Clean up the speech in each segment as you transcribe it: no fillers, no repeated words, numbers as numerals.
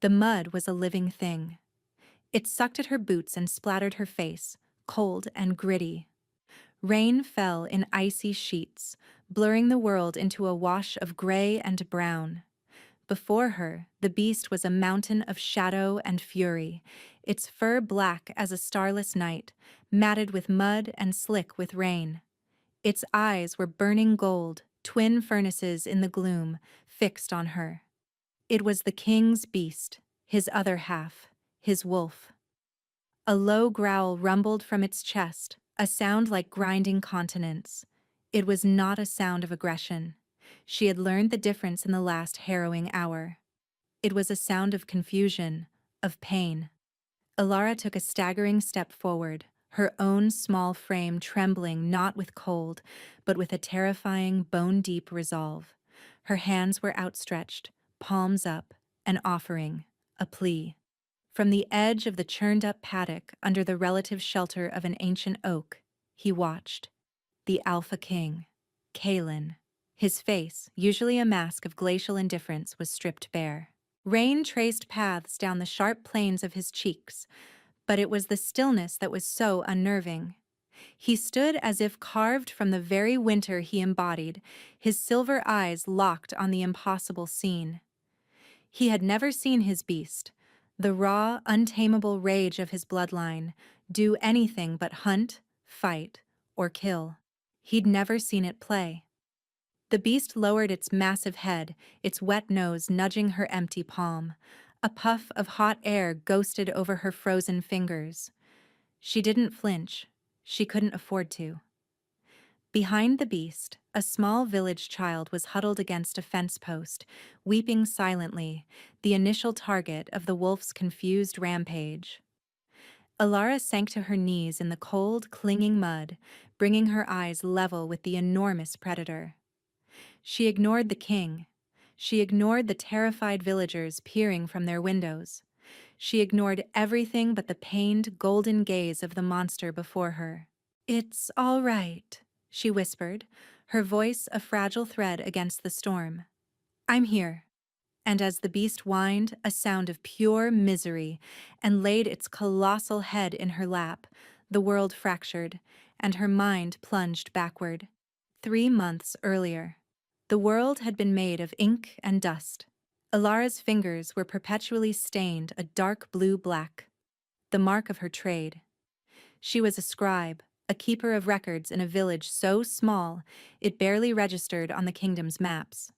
The mud was a living thing. It sucked at her boots and splattered her face, cold and gritty. Rain fell in icy sheets, blurring the world into a wash of gray and brown. Before her, the beast was a mountain of shadow and fury, its fur black as a starless night, matted with mud and slick with rain. Its eyes were burning gold, twin furnaces in the gloom, fixed on her. It was the king's beast, his other half, his wolf. A low growl rumbled from its chest, a sound like grinding continents. It was not a sound of aggression. She had learned the difference in the last harrowing hour. It was a sound of confusion, of pain. Alara took a staggering step forward, her own small frame trembling not with cold, but with a terrifying, bone-deep resolve. Her hands were outstretched, palms up, an offering, a plea. From the edge of the churned-up paddock under the relative shelter of an ancient oak, he watched. The Alpha King, Kalen. His face, usually a mask of glacial indifference, was stripped bare. Rain traced paths down the sharp planes of his cheeks, but it was the stillness that was so unnerving. He stood as if carved from the very winter he embodied, his silver eyes locked on the impossible scene. He had never seen his beast, the raw, untamable rage of his bloodline, do anything but hunt, fight, or kill. He'd never seen it play. The beast lowered its massive head, its wet nose nudging her empty palm. A puff of hot air ghosted over her frozen fingers. She didn't flinch. She couldn't afford to. Behind the beast, a small village child was huddled against a fence post, weeping silently, the initial target of the wolf's confused rampage. Alara sank to her knees in the cold, clinging mud, bringing her eyes level with the enormous predator. She ignored the king. She ignored the terrified villagers peering from their windows. She ignored everything but the pained, golden gaze of the monster before her. "It's all right," she whispered, her voice a fragile thread against the storm. "I'm here." And as the beast whined, a sound of pure misery, and laid its colossal head in her lap, the world fractured, and her mind plunged backward. 3 months earlier. The world had been made of ink and dust. Alara's fingers were perpetually stained a dark blue-black, the mark of her trade. She was a scribe, a keeper of records in a village so small it barely registered on the kingdom's maps.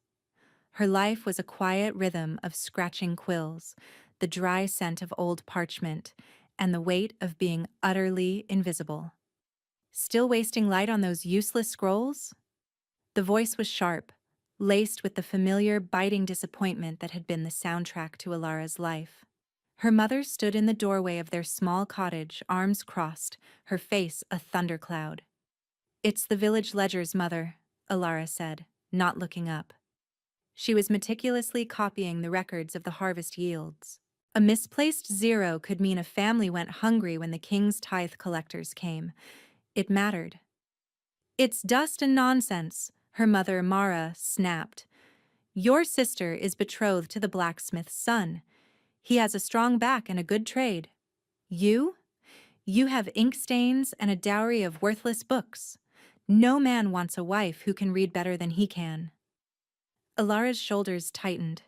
Her life was a quiet rhythm of scratching quills, the dry scent of old parchment, and the weight of being utterly invisible. Still wasting light on those useless scrolls? The voice was sharp, laced with the familiar, biting disappointment that had been the soundtrack to Alara's life. Her mother stood in the doorway of their small cottage, arms crossed, her face a thundercloud. "It's the village ledger's mother," Alara said, not looking up. She was meticulously copying the records of the harvest yields. A misplaced zero could mean a family went hungry when the king's tithe collectors came. It mattered. "It's dust and nonsense," her mother, Mara, snapped. "Your sister is betrothed to the blacksmith's son. He has a strong back and a good trade. You? You have ink stains and a dowry of worthless books. No man wants a wife who can read better than he can." Alara's shoulders tightened.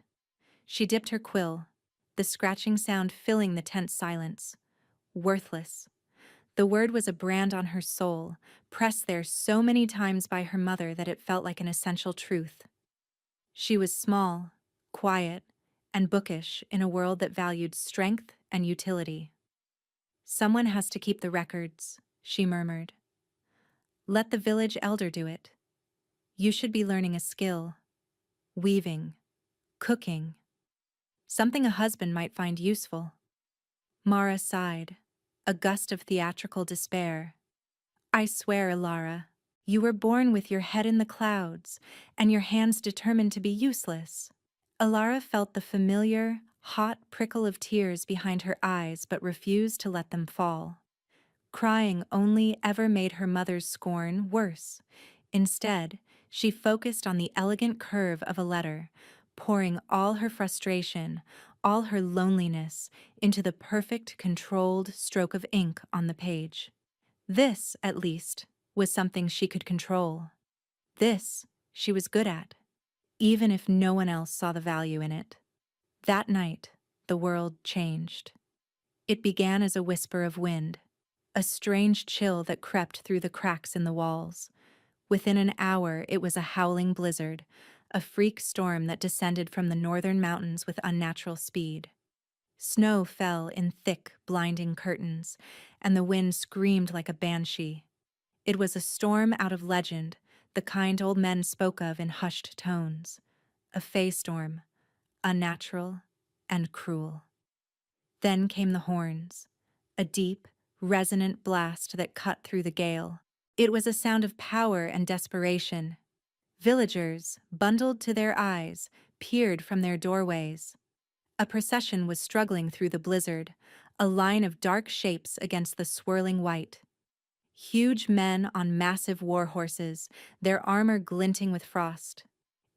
She dipped her quill, the scratching sound filling the tense silence. Worthless. The word was a brand on her soul, pressed there so many times by her mother that it felt like an essential truth. She was small, quiet, and bookish in a world that valued strength and utility. "Someone has to keep the records," she murmured. "Let the village elder do it. You should be learning a skill. Weaving. Cooking. Something a husband might find useful." Mara sighed, a gust of theatrical despair. "I swear, Alara, you were born with your head in the clouds, and your hands determined to be useless." Alara felt the familiar, hot prickle of tears behind her eyes but refused to let them fall. Crying only ever made her mother's scorn worse. Instead, she focused on the elegant curve of a letter, pouring all her frustration, all her loneliness into the perfect, controlled stroke of ink on the page. This, at least, was something she could control. This she was good at, even if no one else saw the value in it. That night, the world changed. It began as a whisper of wind, a strange chill that crept through the cracks in the walls. Within an hour, it was a howling blizzard, a freak storm that descended from the northern mountains with unnatural speed. Snow fell in thick, blinding curtains, and the wind screamed like a banshee. It was a storm out of legend, the kind old men spoke of in hushed tones. A fey storm, unnatural and cruel. Then came the horns, a deep, resonant blast that cut through the gale. It was a sound of power and desperation. Villagers, bundled to their eyes, peered from their doorways. A procession was struggling through the blizzard, a line of dark shapes against the swirling white. Huge men on massive war horses, their armor glinting with frost.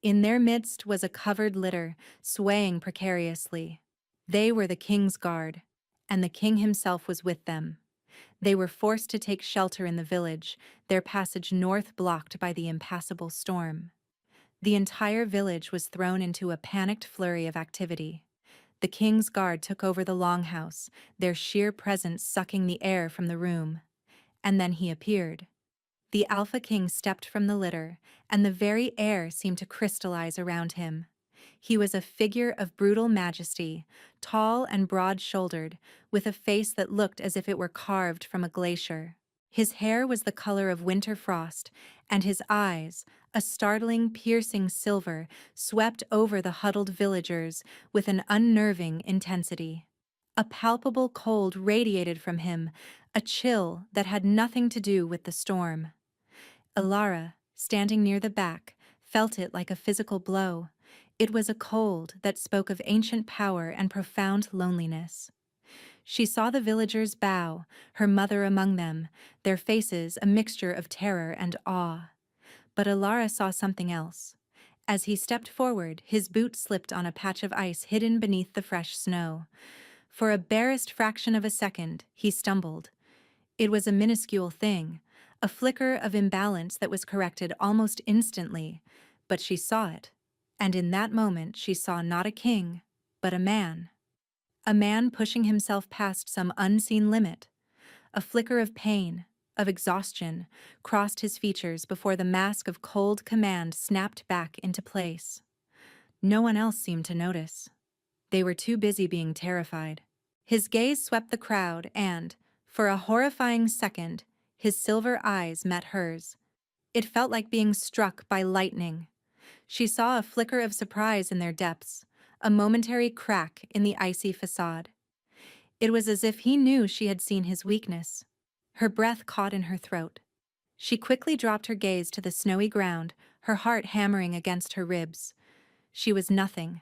In their midst was a covered litter, swaying precariously. They were the king's guard, and the king himself was with them. They were forced to take shelter in the village, their passage north blocked by the impassable storm. The entire village was thrown into a panicked flurry of activity. The king's guard took over the longhouse, their sheer presence sucking the air from the room. And then he appeared. The Alpha King stepped from the litter, and the very air seemed to crystallize around him. He was a figure of brutal majesty, tall and broad-shouldered, with a face that looked as if it were carved from a glacier. His hair was the color of winter frost, and his eyes, a startling, piercing silver, swept over the huddled villagers with an unnerving intensity. A palpable cold radiated from him, a chill that had nothing to do with the storm. Ilara, standing near the back, felt it like a physical blow. It was a cold that spoke of ancient power and profound loneliness. She saw the villagers bow, her mother among them, their faces a mixture of terror and awe. But Ilara saw something else. As he stepped forward, his boot slipped on a patch of ice hidden beneath the fresh snow. For a barest fraction of a second, he stumbled. It was a minuscule thing, a flicker of imbalance that was corrected almost instantly, but she saw it, and in that moment she saw not a king, but a man. A man pushing himself past some unseen limit. A flicker of pain, of exhaustion, crossed his features before the mask of cold command snapped back into place. No one else seemed to notice. They were too busy being terrified. His gaze swept the crowd and, for a horrifying second, his silver eyes met hers. It felt like being struck by lightning. She saw a flicker of surprise in their depths, a momentary crack in the icy facade. It was as if he knew she had seen his weakness. Her breath caught in her throat. She quickly dropped her gaze to the snowy ground, her heart hammering against her ribs. She was nothing,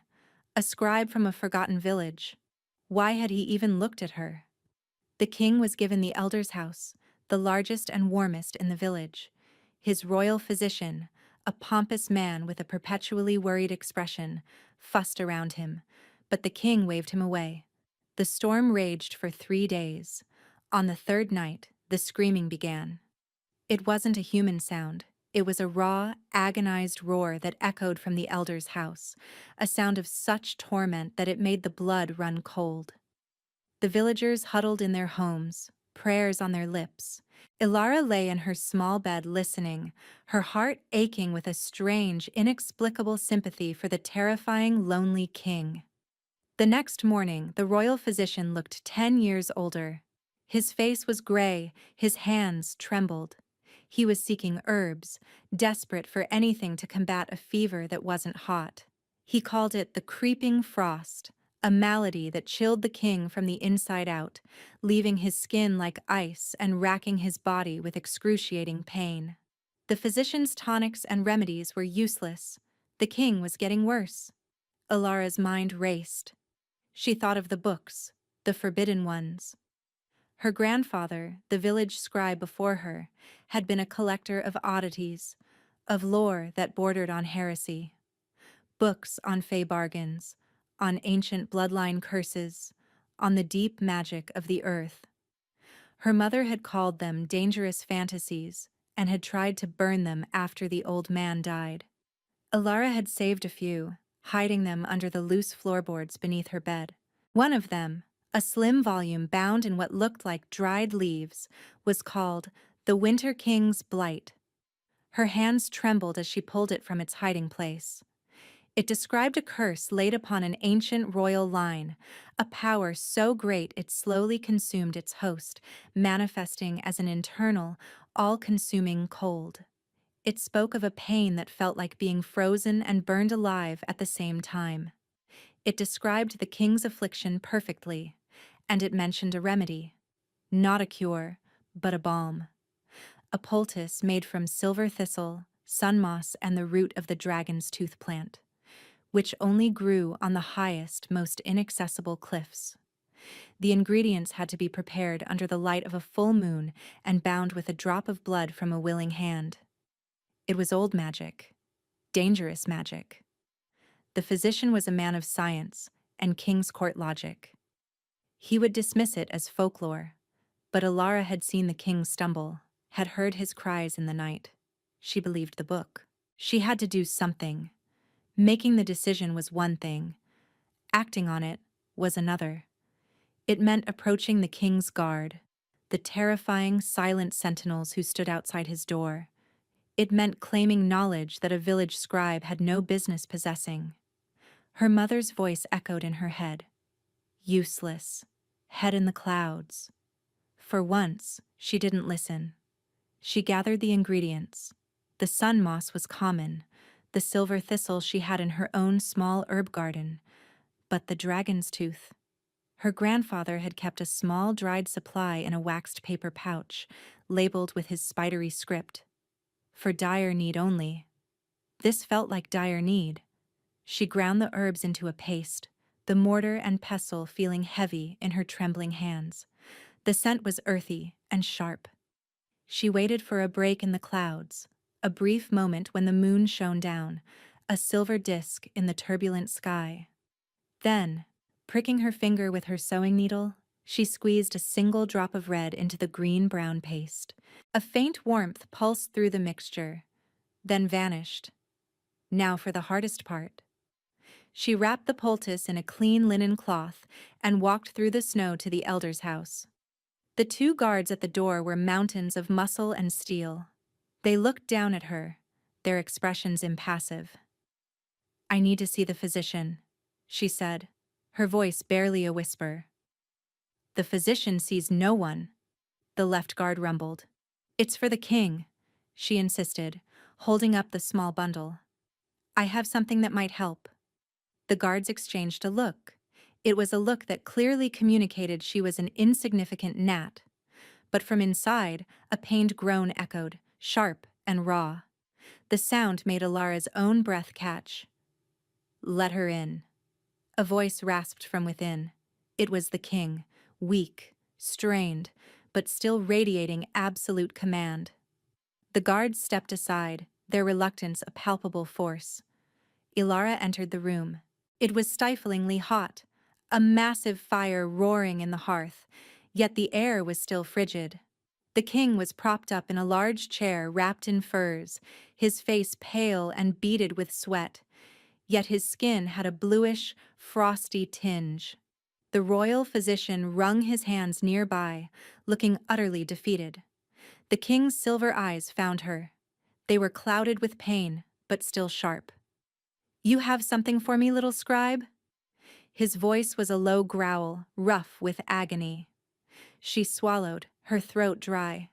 a scribe from a forgotten village. Why had he even looked at her? The king was given the elder's house, the largest and warmest in the village. His royal physician, a pompous man with a perpetually worried expression, fussed around him, but the king waved him away. The storm raged for 3 days. On the third night, the screaming began. It wasn't a human sound. It was a raw, agonized roar that echoed from the elder's house, a sound of such torment that it made the blood run cold. The villagers huddled in their homes, prayers on their lips. Ilara lay in her small bed listening, her heart aching with a strange, inexplicable sympathy for the terrifying, lonely king. The next morning, the royal physician looked 10 years older. His face was gray, his hands trembled. He was seeking herbs, desperate for anything to combat a fever that wasn't hot. He called it the creeping frost, a malady that chilled the king from the inside out, leaving his skin like ice and racking his body with excruciating pain. The physician's tonics and remedies were useless. The king was getting worse. Ilara's mind raced. She thought of the books, the forbidden ones. Her grandfather, the village scribe before her, had been a collector of oddities, of lore that bordered on heresy. Books on fey bargains, on ancient bloodline curses, on the deep magic of the earth. Her mother had called them dangerous fantasies and had tried to burn them after the old man died. Alara had saved a few, hiding them under the loose floorboards beneath her bed. One of them, a slim volume bound in what looked like dried leaves, was called The Winter King's Blight. Her hands trembled as she pulled it from its hiding place. It described a curse laid upon an ancient royal line, a power so great it slowly consumed its host, manifesting as an internal, all-consuming cold. It spoke of a pain that felt like being frozen and burned alive at the same time. It described the king's affliction perfectly, and it mentioned a remedy. Not a cure, but a balm. A poultice made from silver thistle, sun moss, and the root of the dragon's tooth plant, which only grew on the highest, most inaccessible cliffs. The ingredients had to be prepared under the light of a full moon and bound with a drop of blood from a willing hand. It was old magic, dangerous magic. The physician was a man of science and king's court logic. He would dismiss it as folklore, but Alara had seen the king stumble, had heard his cries in the night. She believed the book. She had to do something. Making the decision was one thing. Acting on it was another. It meant approaching the king's guard, the terrifying, silent sentinels who stood outside his door. It meant claiming knowledge that a village scribe had no business possessing. Her mother's voice echoed in her head. Useless. Head in the clouds. For once, she didn't listen. She gathered the ingredients. The sun moss was common. The silver thistle she had in her own small herb garden. But the dragon's tooth. Her grandfather had kept a small dried supply in a waxed paper pouch, labeled with his spidery script. For dire need only. This felt like dire need. She ground the herbs into a paste, the mortar and pestle feeling heavy in her trembling hands. The scent was earthy and sharp. She waited for a break in the clouds, a brief moment when the moon shone down, a silver disk in the turbulent sky. Then, pricking her finger with her sewing needle, she squeezed a single drop of red into the green-brown paste. A faint warmth pulsed through the mixture, then vanished. Now for the hardest part. She wrapped the poultice in a clean linen cloth and walked through the snow to the elder's house. The two guards at the door were mountains of muscle and steel. They looked down at her, their expressions impassive. "I need to see the physician," she said, her voice barely a whisper. "The physician sees no one," the left guard rumbled. "It's for the king," she insisted, holding up the small bundle. "I have something that might help." The guards exchanged a look. It was a look that clearly communicated she was an insignificant gnat. But from inside, a pained groan echoed, sharp and raw. The sound made Alara's own breath catch. "Let her in." A voice rasped from within. It was the king, weak, strained, but still radiating absolute command. The guards stepped aside, their reluctance a palpable force. Alara entered the room. It was stiflingly hot, a massive fire roaring in the hearth, yet the air was still frigid. The king was propped up in a large chair wrapped in furs, his face pale and beaded with sweat, yet his skin had a bluish, frosty tinge. The royal physician wrung his hands nearby, looking utterly defeated. The king's silver eyes found her. They were clouded with pain, but still sharp. "You have something for me, little scribe?" His voice was a low growl, rough with agony. She swallowed, her throat dry.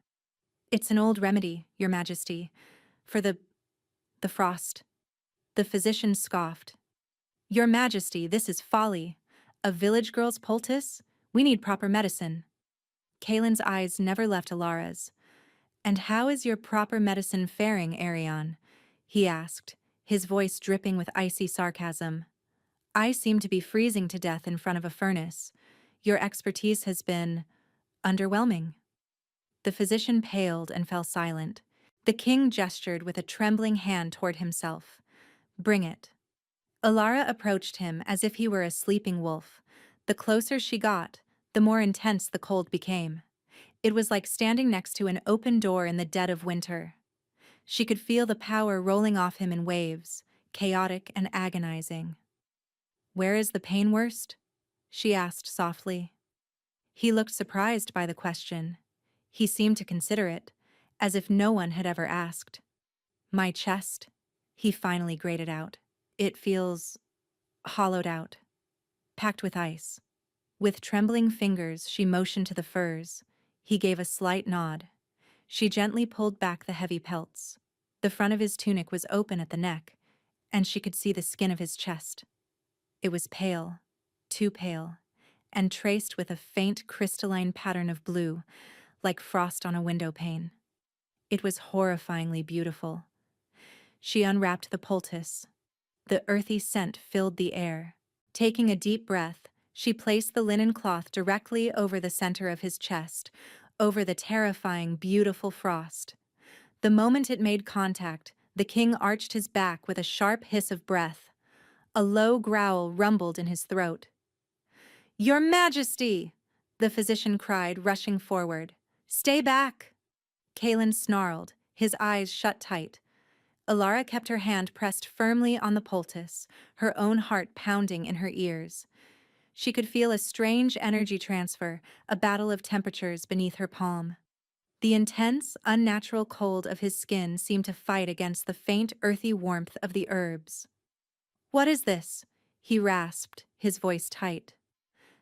"It's an old remedy, Your Majesty, for the frost." The physician scoffed. "Your Majesty, this is folly. A village girl's poultice? We need proper medicine." Kalen's eyes never left Alara's. "And how is your proper medicine faring, Arion?" he asked, his voice dripping with icy sarcasm. "I seem to be freezing to death in front of a furnace. Your expertise has been underwhelming." The physician paled and fell silent. The king gestured with a trembling hand toward himself. "Bring it." Alara approached him as if he were a sleeping wolf. The closer she got, the more intense the cold became. It was like standing next to an open door in the dead of winter. She could feel the power rolling off him in waves, chaotic and agonizing. "Where is the pain worst?" she asked softly. He looked surprised by the question. He seemed to consider it, as if no one had ever asked. "My chest," he finally grated out. "It feels hollowed out, packed with ice." With trembling fingers, she motioned to the furs. He gave a slight nod. She gently pulled back the heavy pelts. The front of his tunic was open at the neck, and she could see the skin of his chest. It was pale, too pale, and traced with a faint crystalline pattern of blue, like frost on a window pane. It was horrifyingly beautiful. She unwrapped the poultice. The earthy scent filled the air. Taking a deep breath, she placed the linen cloth directly over the center of his chest, over the terrifying, beautiful frost. The moment it made contact, the king arched his back with a sharp hiss of breath. A low growl rumbled in his throat. "Your Majesty!" the physician cried, rushing forward. "Stay back!" Kalen snarled, his eyes shut tight. Alara kept her hand pressed firmly on the poultice, her own heart pounding in her ears. She could feel a strange energy transfer, a battle of temperatures beneath her palm. The intense, unnatural cold of his skin seemed to fight against the faint, earthy warmth of the herbs. "What is this?" he rasped, his voice tight.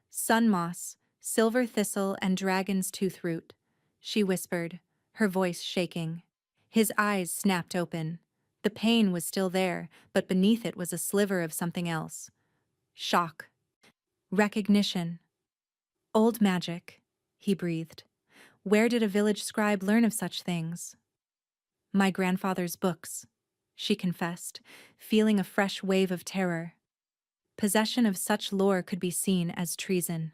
"Sun moss, silver thistle, and dragon's tooth root," she whispered, her voice shaking. His eyes snapped open. The pain was still there, but beneath it was a sliver of something else. Shock. Recognition. "Old magic," he breathed. "Where did a village scribe learn of such things?" "My grandfather's books," she confessed, feeling a fresh wave of terror. Possession of such lore could be seen as treason.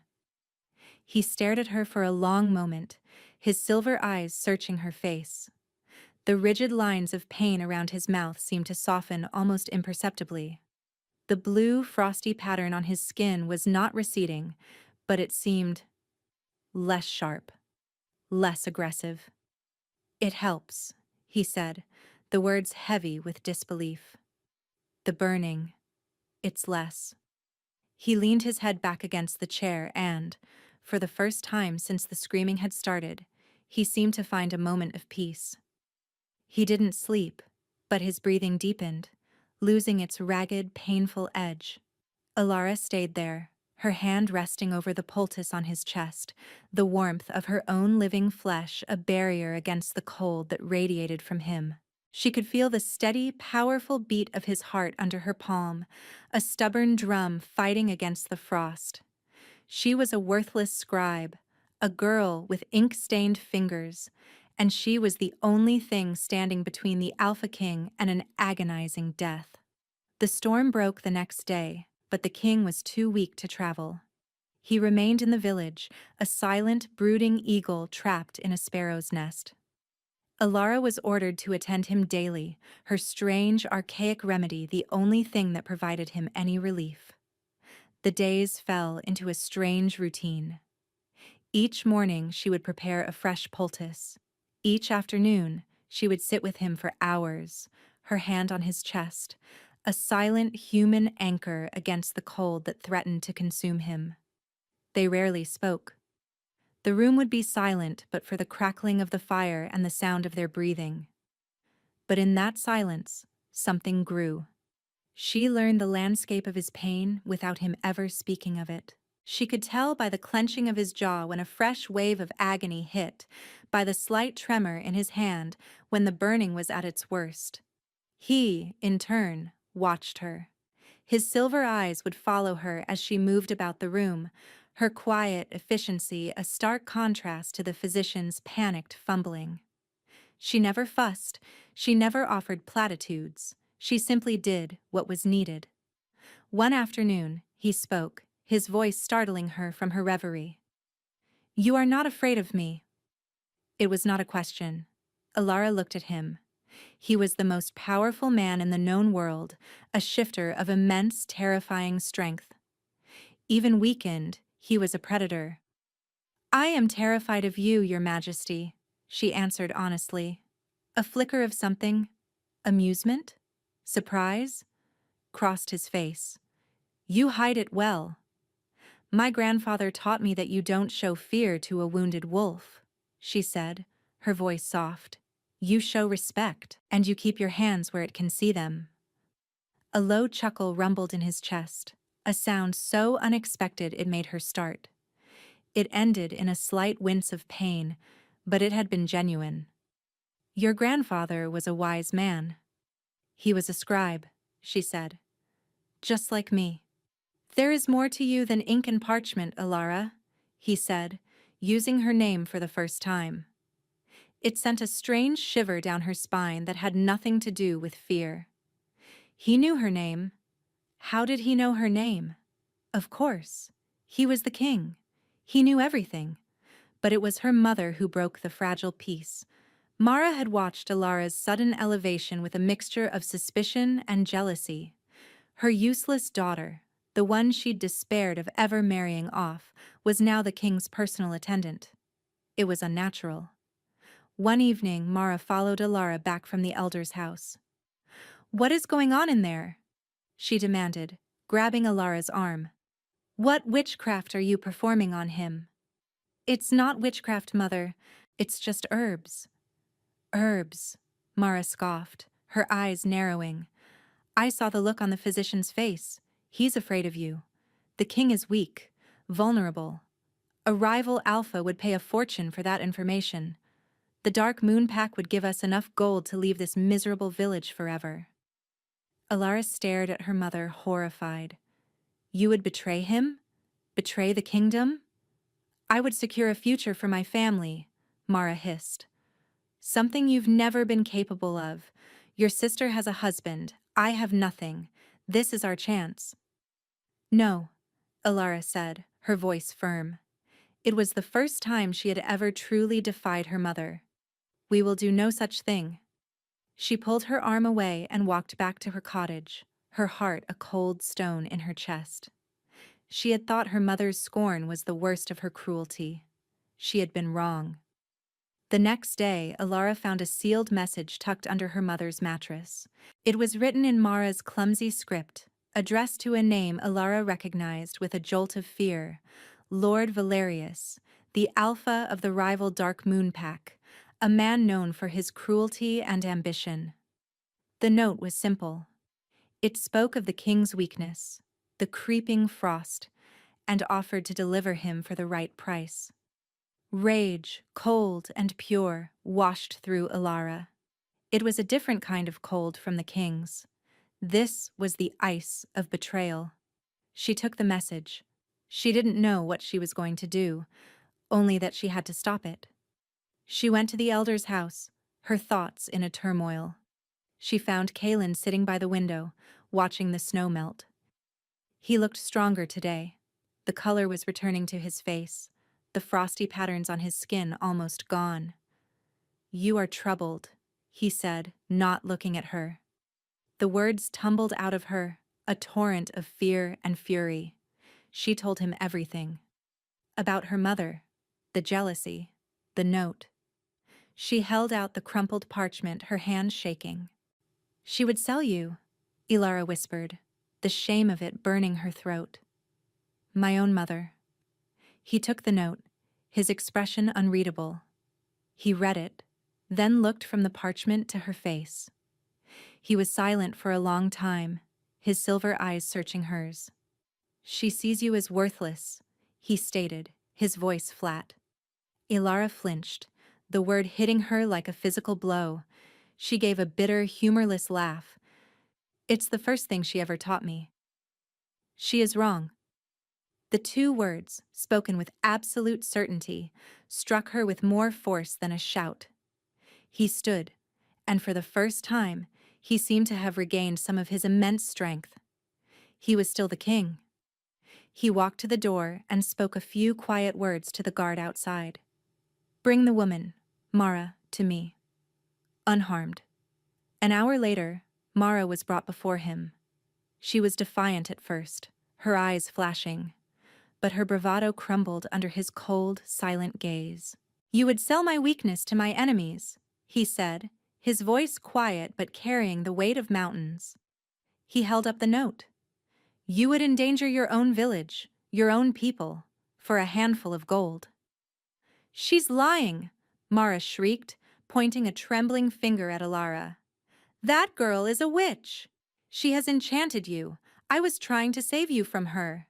He stared at her for a long moment, his silver eyes searching her face. The rigid lines of pain around his mouth seemed to soften almost imperceptibly. The blue, frosty pattern on his skin was not receding, but it seemed less sharp, less aggressive. "It helps," he said, the words heavy with disbelief. "The burning, it's less." He leaned his head back against the chair and, for the first time since the screaming had started, he seemed to find a moment of peace. He didn't sleep, but his breathing deepened, losing its ragged, painful edge. Alara stayed there, her hand resting over the poultice on his chest, the warmth of her own living flesh a barrier against the cold that radiated from him. She could feel the steady, powerful beat of his heart under her palm, a stubborn drum fighting against the frost. She was a worthless scribe, a girl with ink-stained fingers, and she was the only thing standing between the Alpha King and an agonizing death. The storm broke the next day, but the king was too weak to travel. He remained in the village, a silent, brooding eagle trapped in a sparrow's nest. Alara was ordered to attend him daily, her strange, archaic remedy the only thing that provided him any relief. The days fell into a strange routine. Each morning she would prepare a fresh poultice. Each afternoon she would sit with him for hours, her hand on his chest, a silent human anchor against the cold that threatened to consume him. They rarely spoke. The room would be silent but for the crackling of the fire and the sound of their breathing. But in that silence, something grew. She learned the landscape of his pain without him ever speaking of it. She could tell by the clenching of his jaw when a fresh wave of agony hit, by the slight tremor in his hand when the burning was at its worst. He, in turn, watched her. His silver eyes would follow her as she moved about the room, her quiet efficiency a stark contrast to the physician's panicked fumbling. She never fussed, she never offered platitudes, she simply did what was needed. One afternoon, he spoke, his voice startling her from her reverie. "You are not afraid of me." It was not a question. Alara looked at him. He was the most powerful man in the known world, a shifter of immense, terrifying strength. Even weakened, he was a predator. "I am terrified of you, Your Majesty," she answered honestly. A flicker of something, amusement, surprise, crossed his face. "You hide it well. My grandfather taught me that you don't show fear to a wounded wolf," she said, her voice soft. "You show respect, and you keep your hands where it can see them." A low chuckle rumbled in his chest, a sound so unexpected it made her start. It ended in a slight wince of pain, but it had been genuine. "Your grandfather was a wise man. He was a scribe," she said. "Just like me." "There is more to you than ink and parchment, Alara," he said, using her name for the first time. It sent a strange shiver down her spine that had nothing to do with fear. He knew her name. How did he know her name? Of course. He was the king. He knew everything. But it was her mother who broke the fragile peace. Mara had watched Alara's sudden elevation with a mixture of suspicion and jealousy. Her useless daughter, the one she'd despaired of ever marrying off, was now the king's personal attendant. It was unnatural. One evening, Mara followed Alara back from the elder's house. "What is going on in there?" she demanded, grabbing Alara's arm. "What witchcraft are you performing on him?" "It's not witchcraft, Mother. It's just herbs." "Herbs," Mara scoffed, her eyes narrowing. "I saw the look on the physician's face. He's afraid of you. The king is weak, vulnerable. A rival alpha would pay a fortune for that information. The Dark Moon Pack would give us enough gold to leave this miserable village forever." Alara stared at her mother, horrified. "You would betray him? Betray the kingdom?" "I would secure a future for my family," Mara hissed. "Something you've never been capable of. Your sister has a husband. I have nothing. This is our chance." "No," Alara said, her voice firm. It was the first time she had ever truly defied her mother. "We will do no such thing." She pulled her arm away and walked back to her cottage, her heart a cold stone in her chest. She had thought her mother's scorn was the worst of her cruelty. She had been wrong. The next day, Alara found a sealed message tucked under her mother's mattress. It was written in Mara's clumsy script, addressed to a name Alara recognized with a jolt of fear: Lord Valerius, the alpha of the rival Dark Moon Pack, a man known for his cruelty and ambition. The note was simple. It spoke of the king's weakness, the creeping frost, and offered to deliver him for the right price. Rage, cold and pure, washed through Alara. It was a different kind of cold from the king's. This was the ice of betrayal. She took the message. She didn't know what she was going to do, only that she had to stop it. She went to the elder's house, her thoughts in a turmoil. She found Kalen sitting by the window, watching the snow melt. He looked stronger today. The color was returning to his face, the frosty patterns on his skin almost gone. "You are troubled," he said, not looking at her. The words tumbled out of her, a torrent of fear and fury. She told him everything. About her mother, the jealousy, the note. She held out the crumpled parchment, her hand shaking. "She would sell you," Ilara whispered, the shame of it burning her throat. "My own mother." He took the note, his expression unreadable. He read it, then looked from the parchment to her face. He was silent for a long time, his silver eyes searching hers. "She sees you as worthless," he stated, his voice flat. Ilara flinched, the word hitting her like a physical blow. She gave a bitter, humorless laugh. "It's the first thing she ever taught me." "She is wrong." The two words, spoken with absolute certainty, struck her with more force than a shout. He stood, and for the first time, he seemed to have regained some of his immense strength. He was still the king. He walked to the door and spoke a few quiet words to the guard outside. "Bring the woman, Mara, to me. Unharmed." An hour later, Mara was brought before him. She was defiant at first, her eyes flashing, but her bravado crumbled under his cold, silent gaze. "You would sell my weakness to my enemies," he said, his voice quiet but carrying the weight of mountains. He held up the note. "You would endanger your own village, your own people, for a handful of gold." "She's lying!" Mara shrieked, pointing a trembling finger at Alara. "That girl is a witch! She has enchanted you. I was trying to save you from her."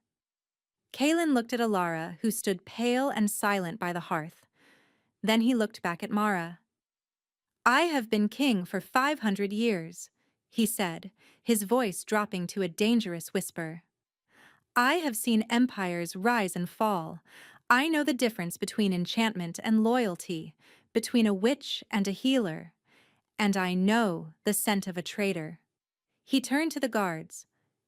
Kaelin looked at Alara, who stood pale and silent by the hearth. Then he looked back at Mara. "I have been king for 500 years," he said, his voice dropping to a dangerous whisper. "I have seen empires rise and fall. I know the difference between enchantment and loyalty, between a witch and a healer. And I know the scent of a traitor." He turned to the guards.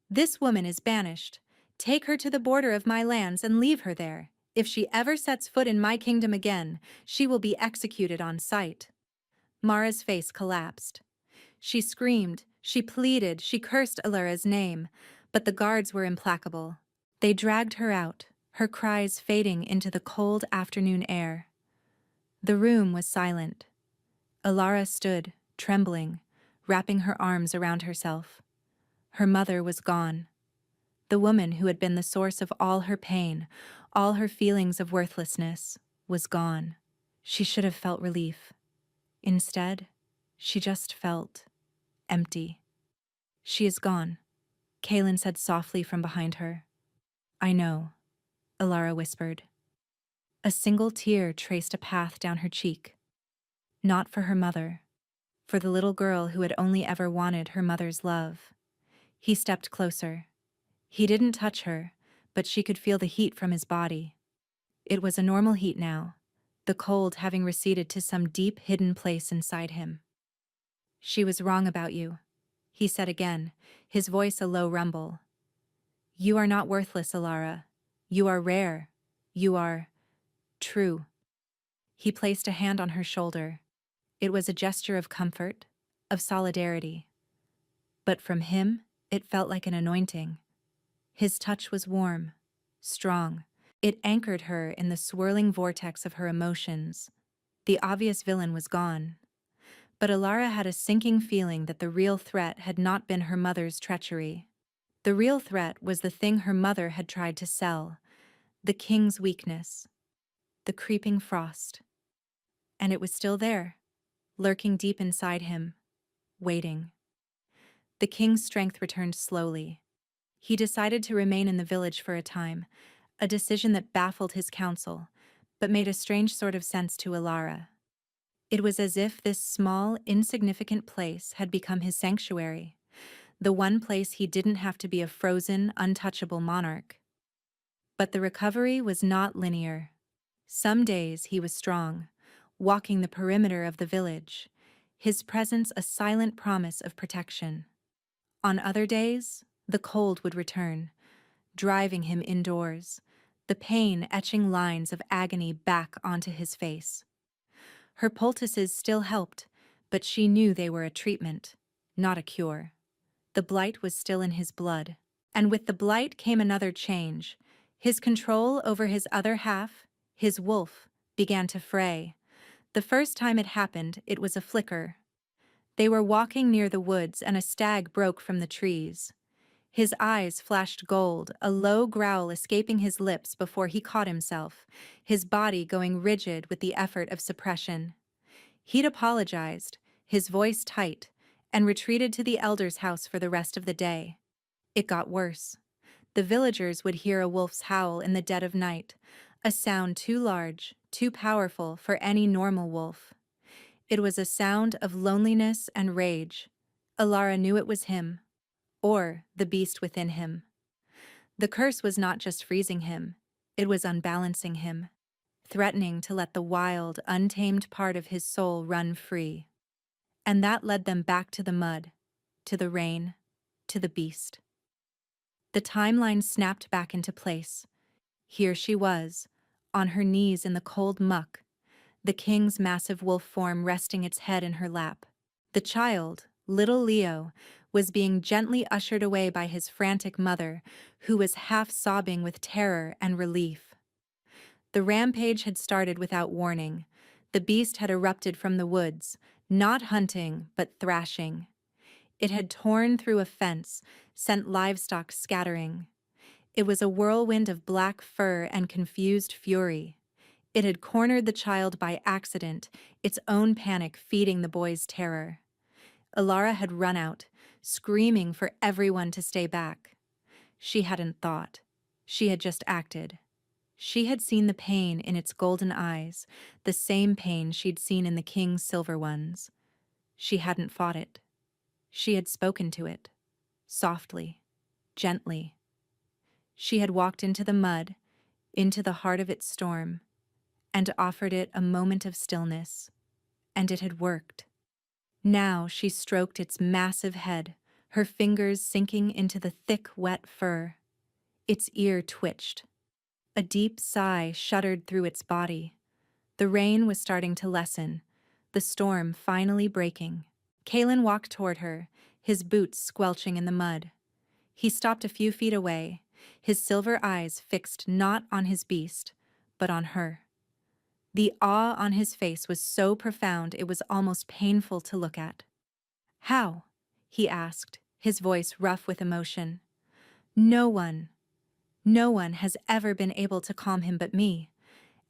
"This woman is banished. Take her to the border of my lands and leave her there. If she ever sets foot in my kingdom again, she will be executed on sight." Mara's face collapsed. She screamed, she pleaded, she cursed Alara's name, but the guards were implacable. They dragged her out, her cries fading into the cold afternoon air. The room was silent. Alara stood, trembling, wrapping her arms around herself. Her mother was gone. The woman who had been the source of all her pain, all her feelings of worthlessness, was gone. She should have felt relief. Instead, she just felt empty. "She is gone," Kaelin said softly from behind her. "I know," Alara whispered. A single tear traced a path down her cheek. Not for her mother, for the little girl who had only ever wanted her mother's love. He stepped closer. He didn't touch her, but she could feel the heat from his body. It was a normal heat now, the cold having receded to some deep hidden place inside him. "She was wrong about you," he said again, his voice a low rumble. "You are not worthless, Alara. You are rare. You are true." He placed a hand on her shoulder. It was a gesture of comfort, of solidarity. But from him, it felt like an anointing. His touch was warm, strong. It anchored her in the swirling vortex of her emotions. The obvious villain was gone. But Alara had a sinking feeling that the real threat had not been her mother's treachery. The real threat was the thing her mother had tried to sell, the king's weakness, the creeping frost. And it was still there, lurking deep inside him, waiting. The king's strength returned slowly. He decided to remain in the village for a time, a decision that baffled his council, but made a strange sort of sense to Alara. It was as if this small, insignificant place had become his sanctuary, the one place he didn't have to be a frozen, untouchable monarch. But the recovery was not linear. Some days he was strong, walking the perimeter of the village, his presence a silent promise of protection. On other days, the cold would return, driving him indoors, the pain etching lines of agony back onto his face. Her poultices still helped, but she knew they were a treatment, not a cure. The blight was still in his blood, and with the blight came another change. His control over his other half, his wolf, began to fray. The first time it happened, it was a flicker. They were walking near the woods and a stag broke from the trees. His eyes flashed gold, a low growl escaping his lips before he caught himself, his body going rigid with the effort of suppression. He'd apologized, his voice tight, and retreated to the elder's house for the rest of the day. It got worse. The villagers would hear a wolf's howl in the dead of night, a sound too large, too powerful for any normal wolf. It was a sound of loneliness and rage. Alara knew it was him, or the beast within him. The curse was not just freezing him, it was unbalancing him, threatening to let the wild, untamed part of his soul run free. And that led them back to the mud, to the rain, to the beast. The timeline snapped back into place. Here she was, on her knees in the cold muck, the king's massive wolf form resting its head in her lap. The child, little Leo, was being gently ushered away by his frantic mother, who was half sobbing with terror and relief. The rampage had started without warning. The beast had erupted from the woods, not hunting, but thrashing. It had torn through a fence, sent livestock scattering. It was a whirlwind of black fur and confused fury. It had cornered the child by accident, its own panic feeding the boy's terror. Ilara had run out, screaming for everyone to stay back. She hadn't thought. She had just acted. She had seen the pain in its golden eyes, the same pain she'd seen in the king's silver ones. She hadn't fought it. She had spoken to it, softly, gently. She had walked into the mud, into the heart of its storm, and offered it a moment of stillness, and it had worked. Now she stroked its massive head, her fingers sinking into the thick, wet fur. Its ear twitched. A deep sigh shuddered through its body. The rain was starting to lessen, the storm finally breaking. Kalen walked toward her, his boots squelching in the mud. He stopped a few feet away, his silver eyes fixed not on his beast, but on her. The awe on his face was so profound it was almost painful to look at. "How?" he asked, his voice rough with emotion. No one has ever been able to calm him but me,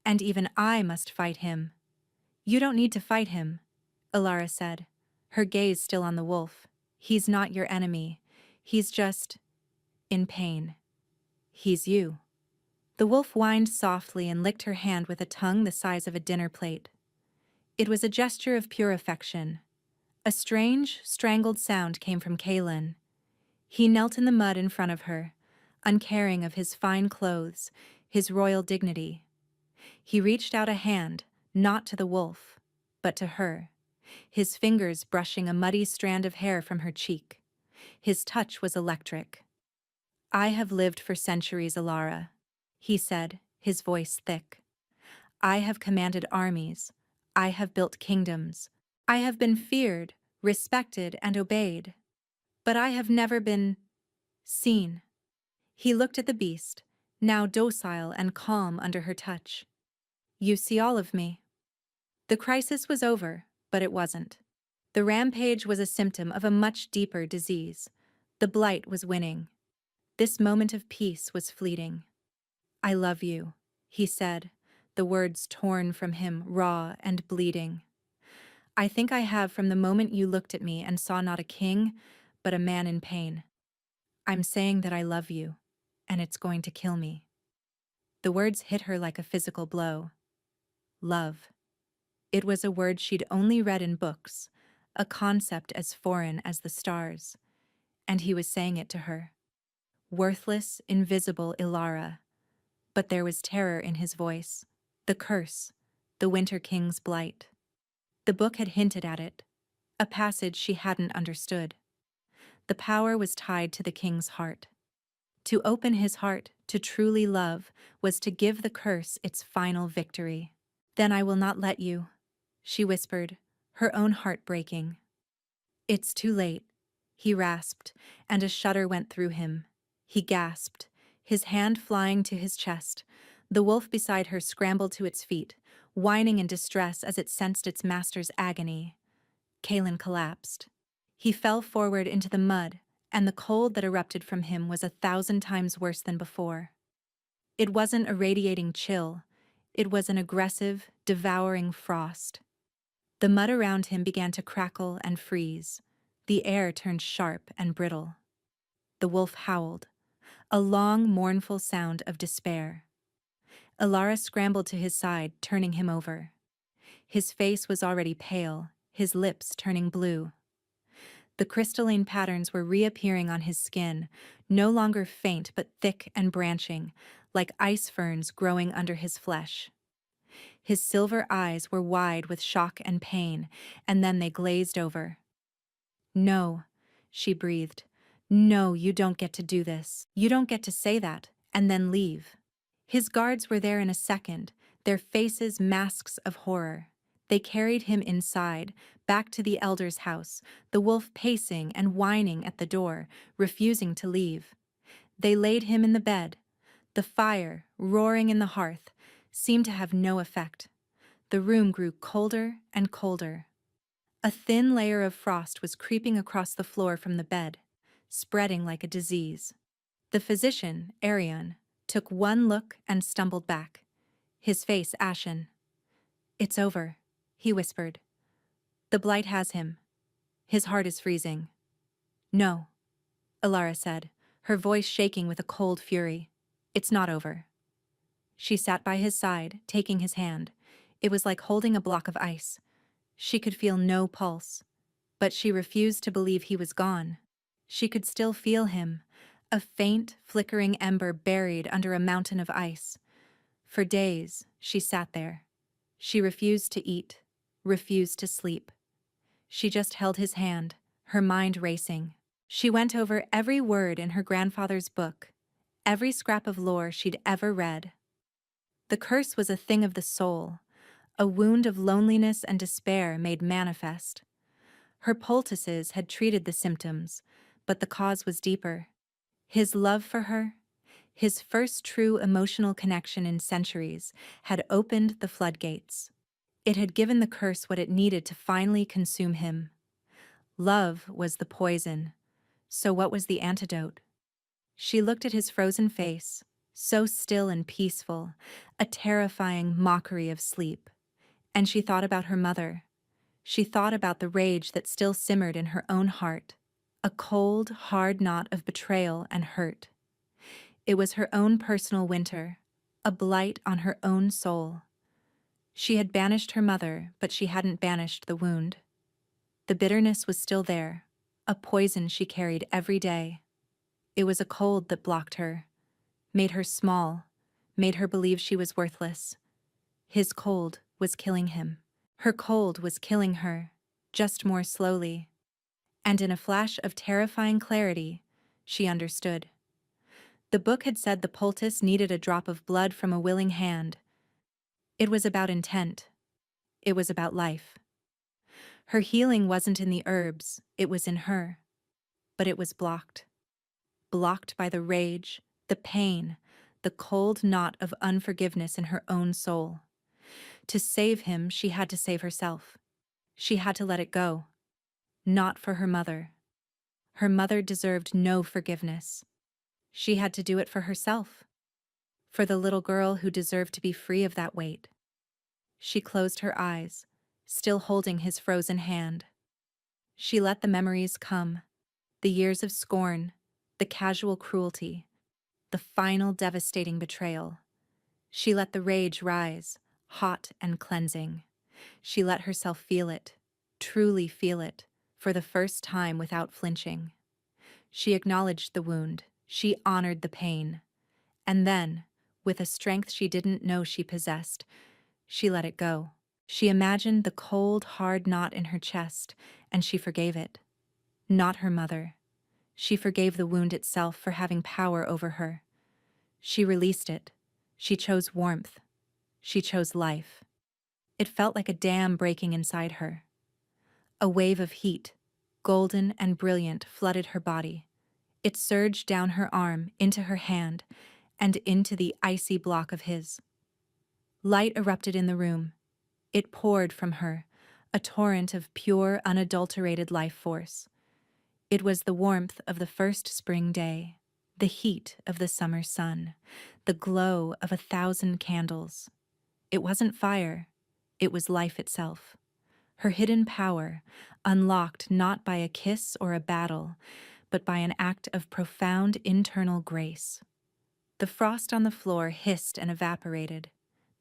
and even I must fight him." "You don't need to fight him," Ilara said, her gaze still on the wolf. "He's not your enemy. He's just in pain. He's you." The wolf whined softly and licked her hand with a tongue the size of a dinner plate. It was a gesture of pure affection. A strange, strangled sound came from Kalen. He knelt in the mud in front of her, uncaring of his fine clothes, his royal dignity. He reached out a hand, not to the wolf, but to her, his fingers brushing a muddy strand of hair from her cheek. His touch was electric. "I have lived for centuries, Ilara," he said, his voice thick. "I have commanded armies. I have built kingdoms. I have been feared, respected, and obeyed. But I have never been seen." He looked at the beast, now docile and calm under her touch. "You see all of me." The crisis was over, but it wasn't. The rampage was a symptom of a much deeper disease. The blight was winning. This moment of peace was fleeting. "I love you," he said, the words torn from him, raw and bleeding. "I think I have from the moment you looked at me and saw not a king, but a man in pain. I'm saying that I love you, and it's going to kill me." The words hit her like a physical blow. Love. It was a word she'd only read in books, a concept as foreign as the stars. And he was saying it to her. Worthless, invisible Ilara. But there was terror in his voice. The curse. The Winter King's blight. The book had hinted at it. A passage she hadn't understood. The power was tied to the king's heart. To open his heart, to truly love, was to give the curse its final victory. "Then I will not let you," she whispered, her own heart breaking. "It's too late," he rasped, and a shudder went through him. He gasped, his hand flying to his chest. The wolf beside her scrambled to its feet, whining in distress as it sensed its master's agony. Kalen collapsed. He fell forward into the mud, and the cold that erupted from him was 1,000 times worse than before. It wasn't a radiating chill. It was an aggressive, devouring frost. The mud around him began to crackle and freeze. The air turned sharp and brittle. The wolf howled, a long, mournful sound of despair. Ilara scrambled to his side, turning him over. His face was already pale, his lips turning blue. The crystalline patterns were reappearing on his skin, no longer faint but thick and branching, like ice ferns growing under his flesh. His silver eyes were wide with shock and pain, and then they glazed over. "No," she breathed. "No, you don't get to do this. You don't get to say that, and then leave." His guards were there in a second, their faces masks of horror. They carried him inside, back to the elder's house, the wolf pacing and whining at the door, refusing to leave. They laid him in the bed. The fire, roaring in the hearth, seemed to have no effect. The room grew colder and colder. A thin layer of frost was creeping across the floor from the bed, spreading like a disease. The physician, Arion, took one look and stumbled back, his face ashen. "It's over," he whispered. "The blight has him. His heart is freezing." "No," Alara said, her voice shaking with a cold fury. "It's not over." She sat by his side, taking his hand. It was like holding a block of ice. She could feel no pulse, but she refused to believe he was gone. She could still feel him, a faint, flickering ember buried under a mountain of ice. For days, she sat there. She refused to eat, refused to sleep. She just held his hand, her mind racing. She went over every word in her grandfather's book, every scrap of lore she'd ever read. The curse was a thing of the soul, a wound of loneliness and despair made manifest. Her poultices had treated the symptoms, but the cause was deeper. His love for her, his first true emotional connection in centuries, had opened the floodgates. It had given the curse what it needed to finally consume him. Love was the poison. So what was the antidote? She looked at his frozen face, so still and peaceful, a terrifying mockery of sleep. And she thought about her mother. She thought about the rage that still simmered in her own heart, a cold, hard knot of betrayal and hurt. It was her own personal winter, a blight on her own soul. She had banished her mother, but she hadn't banished the wound. The bitterness was still there, a poison she carried every day. It was a cold that blocked her, made her small, made her believe she was worthless. His cold was killing him. Her cold was killing her, just more slowly. And in a flash of terrifying clarity, she understood. The book had said the poultice needed a drop of blood from a willing hand. It was about intent. It was about life. Her healing wasn't in the herbs, it was in her. But it was blocked. Blocked by the rage, the pain, the cold knot of unforgiveness in her own soul. To save him, she had to save herself. She had to let it go. Not for her mother. Her mother deserved no forgiveness. She had to do it for herself. For the little girl who deserved to be free of that weight. She closed her eyes, still holding his frozen hand. She let the memories come, the years of scorn, the casual cruelty, the final devastating betrayal. She let the rage rise, hot and cleansing. She let herself feel it, truly feel it, for the first time without flinching. She acknowledged the wound, she honored the pain. And then, with a strength she didn't know she possessed, she let it go. She imagined the cold, hard knot in her chest, and she forgave it. Not her mother. She forgave the wound itself for having power over her. She released it. She chose warmth. She chose life. It felt like a dam breaking inside her. A wave of heat, golden and brilliant, flooded her body. It surged down her arm, into her hand, and into the icy block of his. Light erupted in the room. It poured from her, a torrent of pure, unadulterated life force. It was the warmth of the first spring day, the heat of the summer sun, the glow of 1,000 candles. It wasn't fire, it was life itself. Her hidden power, unlocked not by a kiss or a battle, but by an act of profound internal grace. The frost on the floor hissed and evaporated.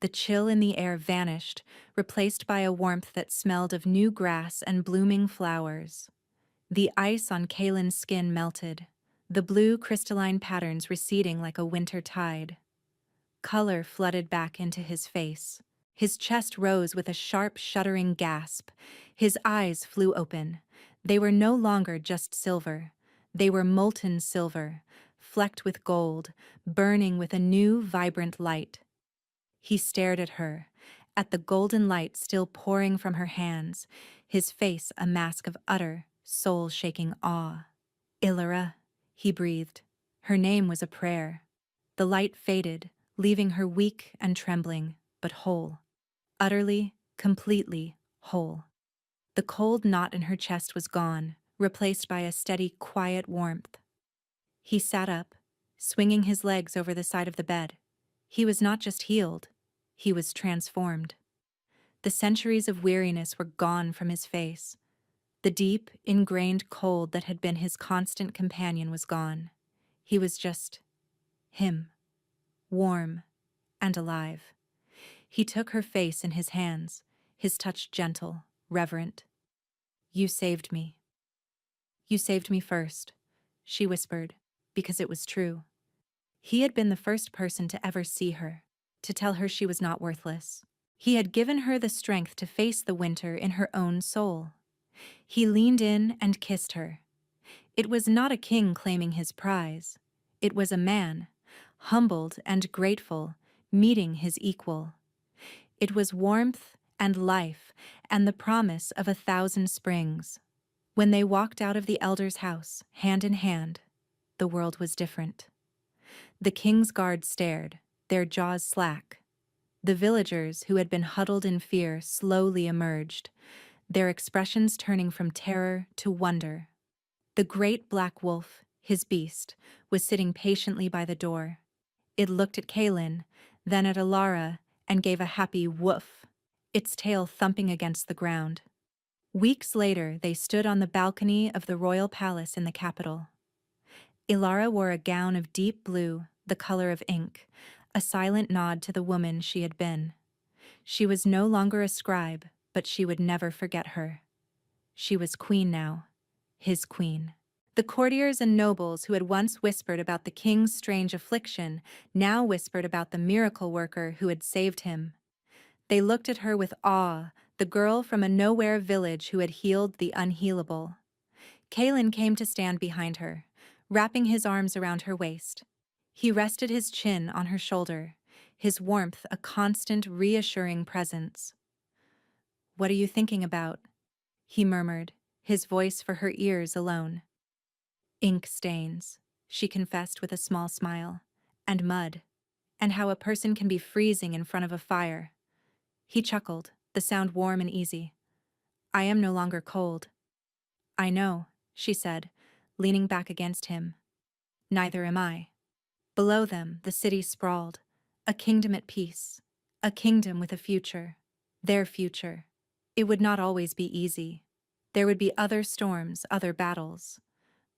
The chill in the air vanished, replaced by a warmth that smelled of new grass and blooming flowers. The ice on Kaylin's skin melted, the blue crystalline patterns receding like a winter tide. Color flooded back into his face. His chest rose with a sharp, shuddering gasp. His eyes flew open. They were no longer just silver. They were molten silver, flecked with gold, burning with a new, vibrant light. He stared at her, at the golden light still pouring from her hands, his face a mask of utter, soul-shaking awe. Illyra, he breathed. Her name was a prayer. The light faded, leaving her weak and trembling, but whole. Utterly, completely whole. The cold knot in her chest was gone, replaced by a steady, quiet warmth. He sat up, swinging his legs over the side of the bed. He was not just healed, he was transformed. The centuries of weariness were gone from his face. The deep, ingrained cold that had been his constant companion was gone. He was just him, warm and alive. He took her face in his hands, his touch gentle, reverent. "You saved me. You saved me first," she whispered, because it was true. He had been the first person to ever see her, to tell her she was not worthless. He had given her the strength to face the winter in her own soul. He leaned in and kissed her. It was not a king claiming his prize. It was a man, humbled and grateful, meeting his equal. It was warmth and life and the promise of 1,000 springs. When they walked out of the elder's house, hand in hand, the world was different. The king's guard stared, their jaws slack. The villagers, who had been huddled in fear, slowly emerged, their expressions turning from terror to wonder. The great black wolf, his beast, was sitting patiently by the door. It looked at Kaelin, then at Alara, and gave a happy woof, its tail thumping against the ground. Weeks later, they stood on the balcony of the royal palace in the capital. Ilara wore a gown of deep blue, the color of ink, a silent nod to the woman she had been. She was no longer a scribe, but she would never forget her. She was queen now, his queen. The courtiers and nobles who had once whispered about the king's strange affliction now whispered about the miracle worker who had saved him. They looked at her with awe, the girl from a nowhere village who had healed the unhealable. Kaelin came to stand behind her, wrapping his arms around her waist. He rested his chin on her shoulder, his warmth a constant, reassuring presence. "What are you thinking about?" he murmured, his voice for her ears alone. "Ink stains," she confessed with a small smile, "and mud, and how a person can be freezing in front of a fire." He chuckled, the sound warm and easy. "I am no longer cold." "I know," she said, leaning back against him. "Neither am I." Below them, the city sprawled, a kingdom at peace, a kingdom with a future, their future. It would not always be easy. There would be other storms, other battles,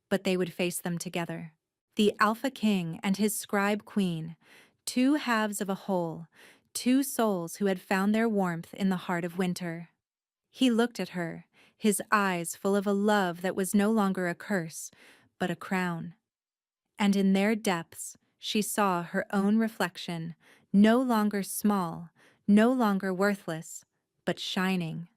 but they would face them together. The Alpha King and his scribe queen, two halves of a whole, two souls who had found their warmth in the heart of winter. He looked at her, his eyes full of a love that was no longer a curse, but a crown. And in their depths, she saw her own reflection, no longer small, no longer worthless, but shining.